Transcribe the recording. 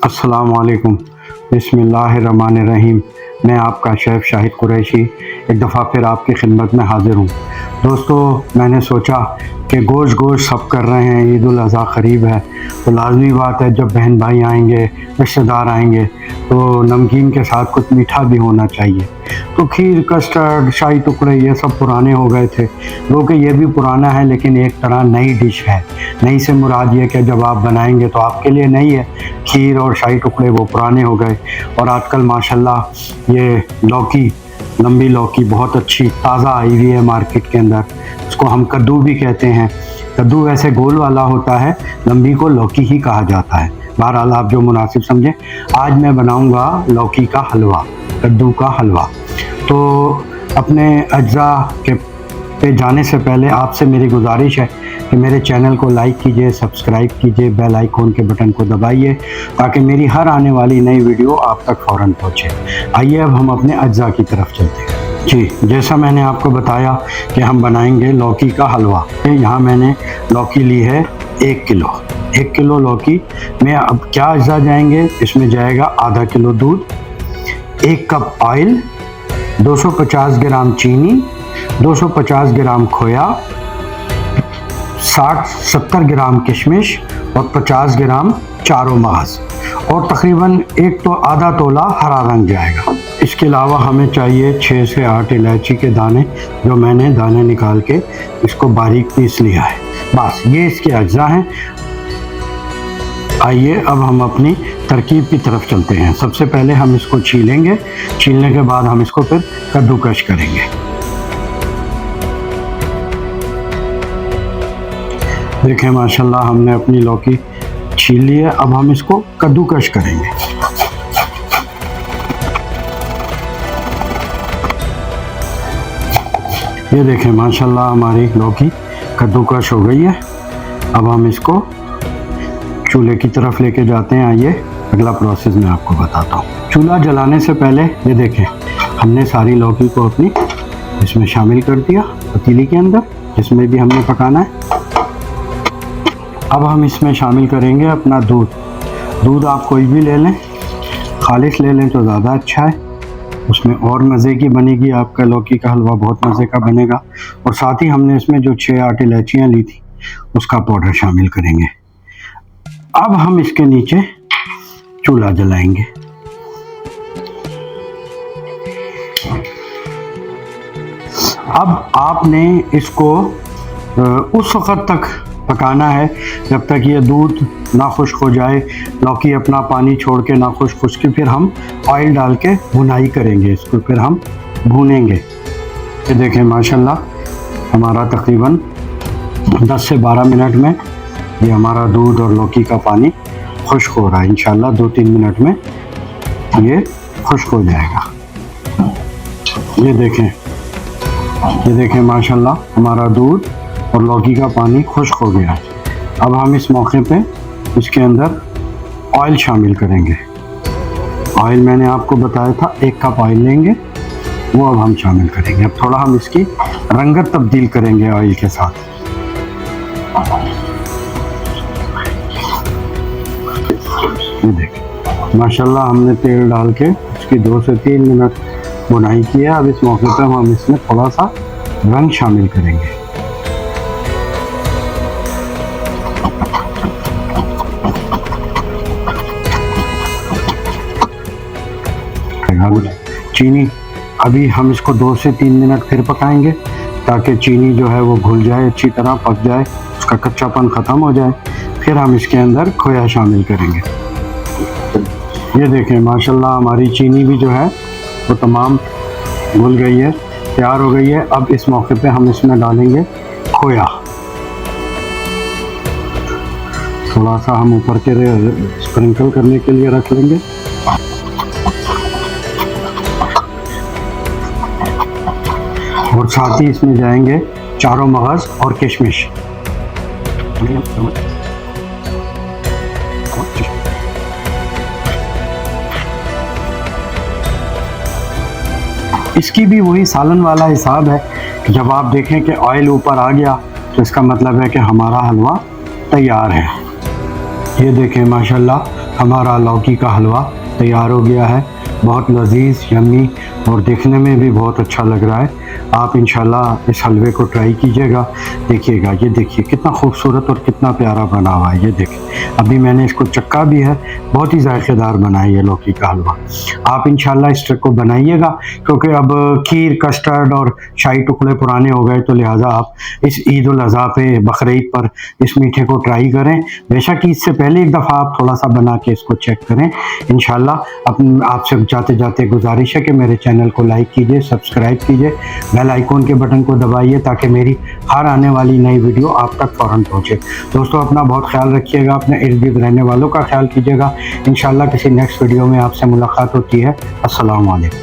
अस्सलाम वालेकुम, बिस्मिल्लाहिर्रहमानिर्रहीम। मैं आपका शेफ़ शाहिद कुरैशी एक दफ़ा फिर आपकी खिदमत में हाज़िर हूँ। दोस्तों, मैंने सोचा कि गोश्त सब कर रहे हैं, ईद उल अज़हा क़रीब है, तो लाज़मी बात है जब बहन भाई आएंगे, रिश्तेदार आएंगे, तो नमकीन के साथ कुछ मीठा भी होना चाहिए। तो खीर, कस्टर्ड, शाही टुकड़े ये सब पुराने हो गए थे। जो कि ये भी पुराना है, लेकिन एक तरह नई डिश है। नई से मुराद ये कि जब आप बनाएंगे तो आपके लिए नई है। खीर और शाही टुकड़े वो पुराने हो गए। और आजकल माशाल्लाह ये लौकी, लंबी लौकी बहुत अच्छी ताज़ा आई हुई है मार्केट के अंदर। उसको हम कद्दू भी कहते हैं। कद्दू वैसे गोल वाला होता है, लंबी को लौकी ही कहा जाता है। बहरहाल आप जो मुनासिब समझें। आज मैं बनाऊंगा लौकी का हलवा, कद्दू का हलवा। तो अपने अज्जा के पे जाने से पहले आपसे मेरी गुजारिश है कि मेरे चैनल को लाइक कीजिए, सब्सक्राइब कीजिए, बेल आइकॉन के बटन को दबाइए ताकि मेरी हर आने वाली नई वीडियो आप तक फ़ौरन पहुंचे। आइए अब हम अपने अज्जा की तरफ चलते हैं। जी, जैसा मैंने आपको बताया कि हम बनाएंगे लौकी का हलवा। यहाँ मैंने लौकी ली है 1 किलो। 1 किलो लौकी में अब क्या अज्जा जाएंगे, इसमें जाएगा आधा किलो दूध, 1 कप ऑयल, 250 ग्राम चीनी, 250 ग्राम खोया, 60-70 ग्राम किशमिश और 50 ग्राम चारों मगज़, और तकरीबन 1 तो आधा तोला हरा रंग जाएगा। इसके अलावा हमें चाहिए 6 से 8 इलायची के दाने, जो मैंने दाने निकाल के इसको बारीक पीस लिया है। बस ये इसके अज्जा हैं। आइए अब हम अपनी तरकीब की तरफ चलते हैं। सबसे पहले हम इसको छीलेंगे, छीलने के बाद हम इसको फिर कद्दूकश करेंगे। देखें माशाल्लाह हमने अपनी लौकी छील ली है। अब हम इसको कद्दूकश करेंगे। ये देखें माशाल्लाह हमारी लौकी कद्दूकश हो गई है। अब हम इसको चूल्हे की तरफ लेके जाते हैं। आइए अगला प्रोसेस मैं आपको बताता हूँ। चूल्हा जलाने से पहले ये देखें हमने सारी लौकी को अपनी इसमें शामिल कर दिया, पतीली के अंदर जिसमें भी हमने पकाना है। अब हम इसमें शामिल करेंगे अपना दूध। दूध आप कोई भी ले लें, खालिस ले लें तो ज़्यादा अच्छा है, उसमें और मज़े की बनेगी। आपका लौकी का हलवा बहुत मज़े का बनेगा। और साथ ही हमने इसमें जो 6-8 इलायचियाँ ली थी उसका पाउडर शामिल करेंगे। अब हम इसके नीचे चूल्हा जलाएंगे। अब आपने इसको उस वक़्त तक पकाना है जब तक ये दूध ना खुश्क हो जाए, लौकी अपना पानी छोड़ के ना खुश्क। उसकी फिर हम ऑयल डाल के भुनाई करेंगे, इसको फिर हम भूनेंगे। ये देखें माशाल्लाह हमारा तकरीबन 10 से 12 मिनट में ये हमारा दूध और लौकी का पानी खुश्क हो रहा है। इंशाल्लाह 2-3 मिनट में ये खुश्क हो जाएगा। ये देखें माशाल्लाह हमारा दूध और लौकी का पानी खुश्क हो गया है। अब हम इस मौके पे इसके अंदर ऑयल शामिल करेंगे। ऑयल मैंने आपको बताया था 1 कप ऑयल लेंगे, वो अब हम शामिल करेंगे। अब थोड़ा हम इसकी रंगत तब्दील करेंगे ऑयल के साथ। ये देखें माशाल्लाह हमने तेल डाल के इसकी 2 से 3 मिनट भुनाई की है। अब इस मौके पर हम इसमें थोड़ा सा रंग शामिल करेंगे। चीनी अभी हम इसको 2 से 3 मिनट फिर पकाएंगे ताकि चीनी जो है वो घुल जाए, अच्छी तरह पक जाए, उसका कच्चापन ख़त्म हो जाए। फिर हम इसके अंदर खोया शामिल करेंगे। ये देखें माशाल्लाह हमारी चीनी भी जो है वो तमाम घुल गई है, तैयार हो गई है। अब इस मौके पे हम इसमें डालेंगे खोया। थोड़ा सा हम ऊपर के स्प्रिंकल करने के लिए रख लेंगे। और साथ ही इसमें जाएंगे चारों मगज़ और किशमिश। इसकी भी वही सालन वाला हिसाब है कि जब आप देखें कि ऑयल ऊपर आ गया तो इसका मतलब है कि हमारा हलवा तैयार है। ये देखें माशाल्लाह हमारा लौकी का हलवा तैयार हो गया है। बहुत लजीज, यम्मी और देखने में भी बहुत अच्छा लग रहा है। आप इंशाल्लाह इस हलवे को ट्राई कीजिएगा, देखिएगा। ये देखिए कितना खूबसूरत और कितना प्यारा बना हुआ है। ये देखिए अभी मैंने इसको चक्का भी है, बहुत ही जायकेदार बना है ये लौकी का हलवा। आप इंशाल्लाह इस ट्रिक को बनाइएगा, क्योंकि अब खीर, कस्टर्ड और शाही टुकड़े पुराने हो गए, तो लिहाजा आप इस ईद उल अज़हा पे, बकरीद पर इस मीठे को ट्राई करें। बेशक इससे पहले एक दफ़ा आप थोड़ा सा बना के इसको चेक करें इंशाल्लाह। आपसे जाते जाते गुजारिश है कि मेरे चैनल को लाइक कीजिए, सब्सक्राइब कीजिए, बेल आइकॉन के बटन को दबाइए, ताकि मेरी हर आने वाली नई वीडियो आप तक फ़ौरन पहुँचे। दोस्तों अपना बहुत ख्याल रखिएगा, अपने इर्द गिर्द रहने वालों का ख्याल कीजिएगा। इंशाल्लाह किसी नेक्स्ट वीडियो में आपसे मुलाकात होती है। अस्सलाम वालेकुम।